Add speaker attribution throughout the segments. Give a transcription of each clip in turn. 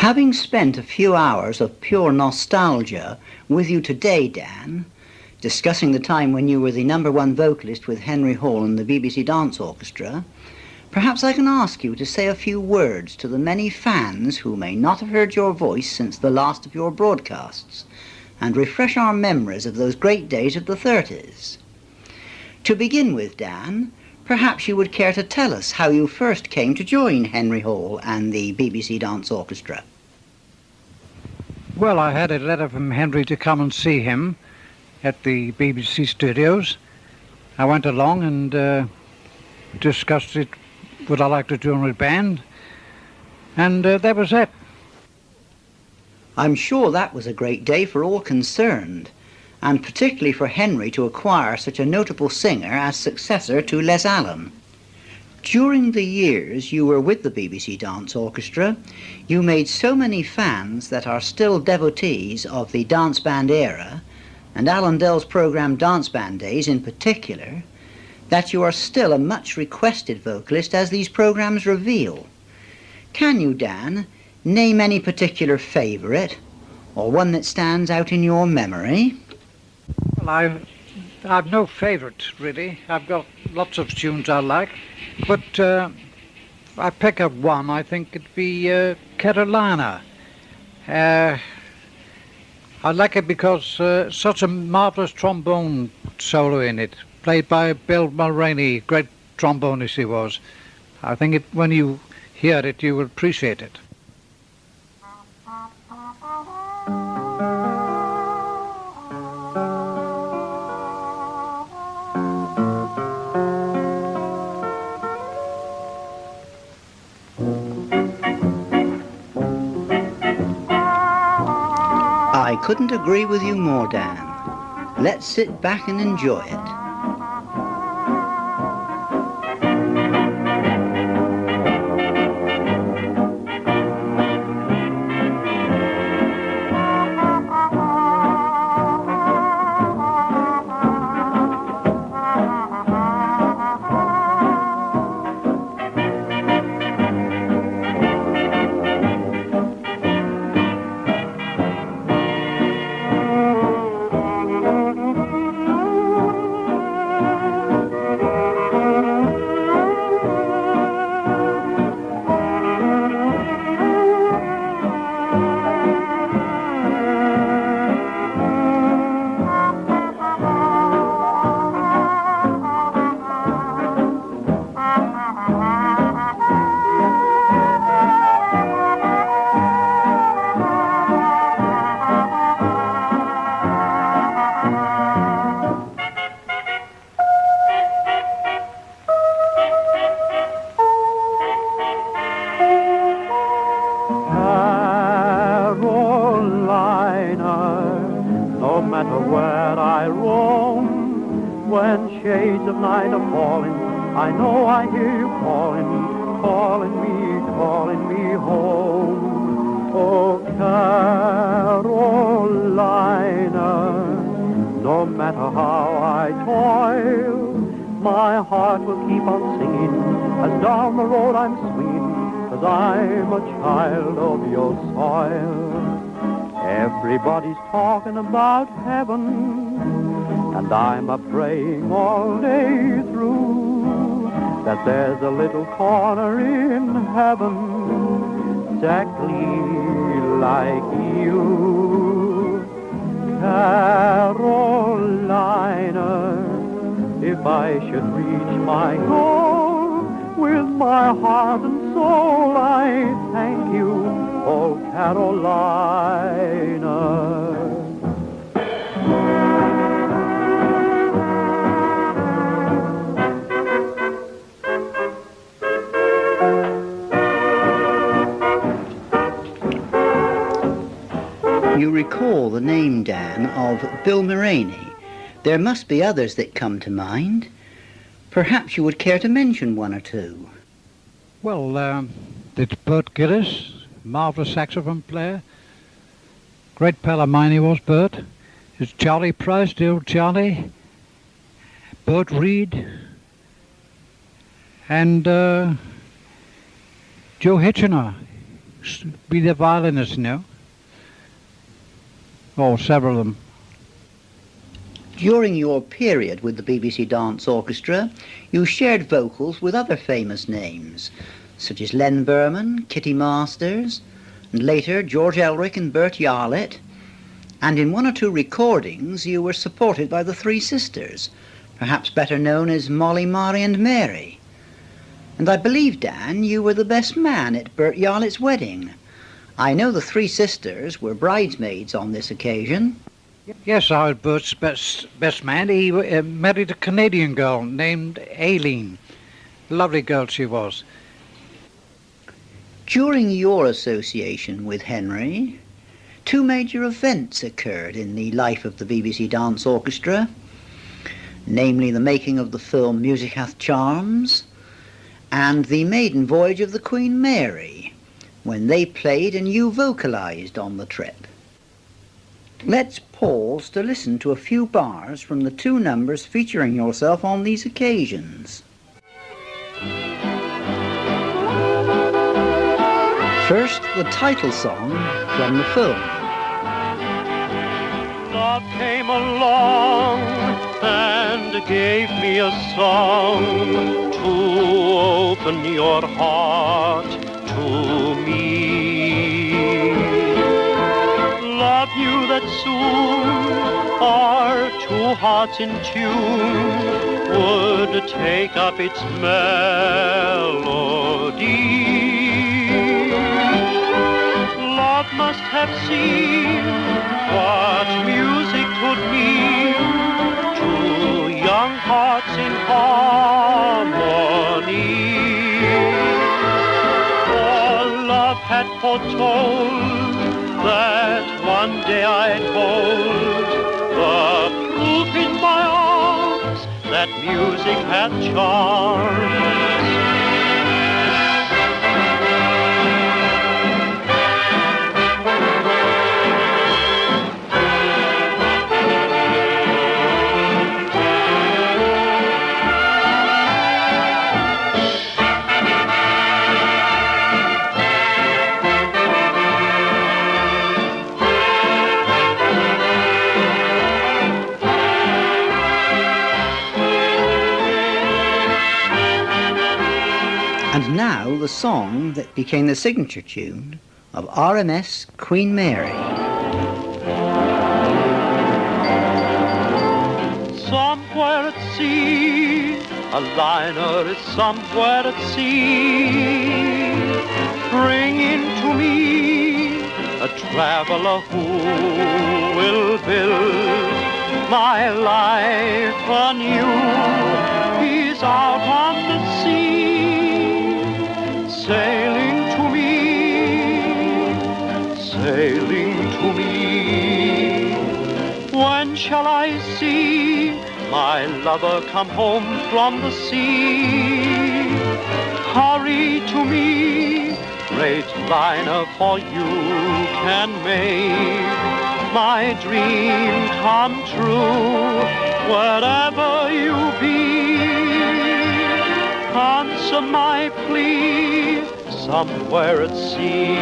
Speaker 1: Having spent a few hours of pure nostalgia with you today, Dan, discussing the time when you were the #1 vocalist with Henry Hall and the BBC Dance Orchestra, perhaps I can ask you to say a few words to the many fans who may not have heard your voice since the last of your broadcasts, and refresh our memories of those great days of the 30s. To begin with, Dan, perhaps you would care to tell us how you first came to join Henry Hall and the BBC Dance Orchestra.
Speaker 2: Well, I had a letter from Henry to come and see him at the BBC studios. I went along and discussed it, what I like to do with band, and that was it.
Speaker 1: I'm sure that was a great day for all concerned, and particularly for Henry to acquire such a notable singer as successor to Les Allen. During the years you were with the BBC Dance Orchestra, you made so many fans that are still devotees of the dance band era, and Alan Dell's programme Dance Band Days in particular, that you are still a much requested vocalist as these programmes reveal. Can you, Dan, name any particular favourite, or one that stands out in your memory?
Speaker 2: Well, I've no favourite, really. I've got lots of tunes I like, but I pick up one. I think it'd be Carolina. I like it because such a marvellous trombone solo in it, played by Bill Mulroney, great trombonist he was. I think when you hear it, you will appreciate it.
Speaker 1: I couldn't agree with you more, Dan. Let's sit back and enjoy it.
Speaker 3: Everybody's talking about heaven, and I'm a-praying all day through that there's a little corner in heaven exactly like you. Carolina, if I should reach my goal with my heart and soul, I thank you, oh Carolina.
Speaker 1: You recall the name, Dan, of Bill Mulroney. There must be others that come to mind. Perhaps you would care to mention one or two.
Speaker 2: Well, it's Bert Gillis, marvellous saxophone player. Great pal of mine he was, Bert. It's Charlie Price, the old Charlie. Bert Reed. And Joe Hitchener. be the violinist, you know. Or several of them.
Speaker 1: During your period with the BBC Dance Orchestra, you shared vocals with other famous names, such as Len Berman, Kitty Masters, and later George Elric and Bert Yarlett. And in one or two recordings you were supported by the Three Sisters, perhaps better known as Molly, Mary and Mary. And I believe, Dan, you were the best man at Bert Yarlett's wedding. I know the Three Sisters were bridesmaids on this occasion.
Speaker 2: Yes, I was Bert's best man. He married a Canadian girl named Aileen. Lovely girl she was.
Speaker 1: During your association with Henry, two major events occurred in the life of the BBC Dance Orchestra, namely the making of the film Music Hath Charms and the maiden voyage of the Queen Mary, when they played and you vocalised on the trip. Let's pause to listen to a few bars from the two numbers featuring yourself on these occasions. First, the title song from the film.
Speaker 3: Love came along and gave me a song to open your heart to me. Love knew that soon our two hearts in tune would take up its melody. Love must have seen what music could mean to young hearts in harmony. For love had foretold that one day I'd hold the proof in my arms that music had charms.
Speaker 1: And now the song that became the signature tune of RMS Queen Mary.
Speaker 3: Somewhere at sea, a liner is somewhere at sea, bringing to me a traveler who will build my life anew. He's out on the sea, sailing to me, sailing to me. When shall I see my lover come home from the sea? Hurry to me, great liner, for you can make my dream come true. Wherever you be, answer my plea, somewhere at sea.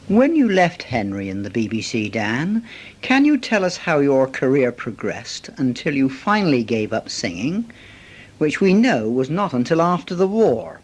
Speaker 1: When you left Henry in the BBC, Dan, can you tell us how your career progressed until you finally gave up singing, which we know was not until after the war?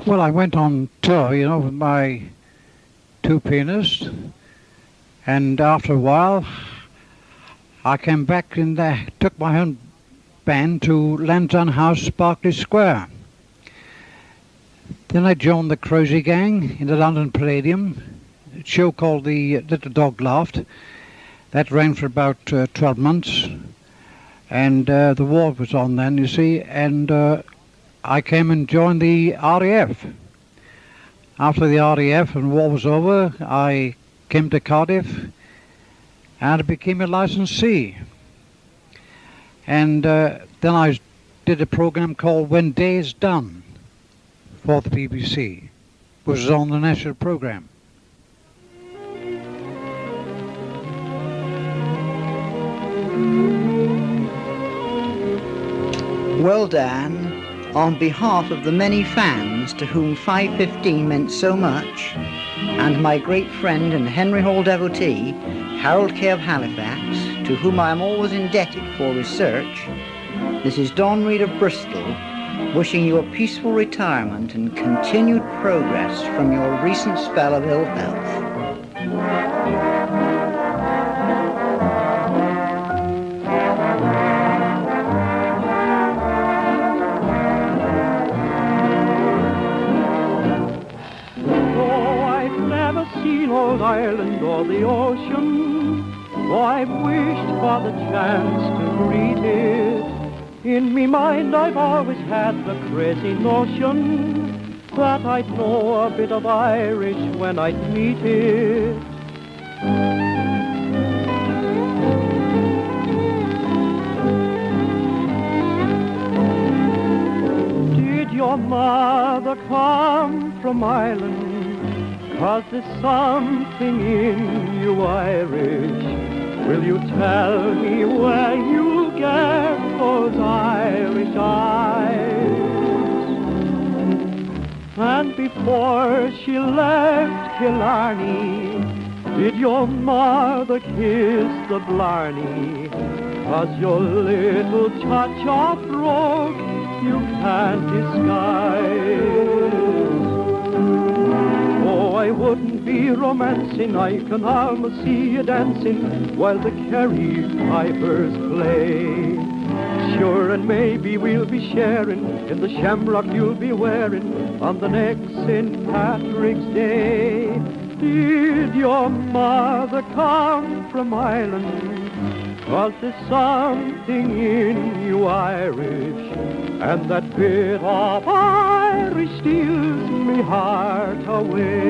Speaker 2: Well, I went on tour, you know, with my two pianists, and after a while I came back and took my own band to Lansdowne House, Berkeley Square. Then I joined the Crazy Gang in the London Palladium, a show called The Little Dog Laughed. That ran for about 12 months, and the war was on then, you see, and I came and joined the RAF. After the RAF and war was over, I came to Cardiff and I became a licensee. And then I did a program called When Day Is Done. for the BBC, which was on the national programme.
Speaker 1: Well, Dan, on behalf of the many fans to whom 5:15 meant so much, and my great friend and Henry Hall devotee, Harold Kaye of Halifax, to whom I am always indebted for research, this is Don Reed of Bristol, wishing you a peaceful retirement and continued progress from your recent spell of ill health.
Speaker 3: Seen old Ireland or the ocean, though I've wished for the chance to greet it. In me mind I've always had the crazy notion that I'd know a bit of Irish when I'd meet it. Did your mother come from Ireland? 'Cause there's something in you Irish. Will you tell me where you get those Irish eyes? And before she left Killarney, did your mother kiss the Blarney? 'Cause your little cha-cha brogue you can't disguise. I wouldn't be romancing, I can almost see you dancing while the Kerry pipers play. Sure, and maybe we'll be sharing in the shamrock you'll be wearing on the next St. Patrick's Day. Did your mother come from Ireland? 'Cause there's something in you Irish, and that bit of Irish steals me heart away.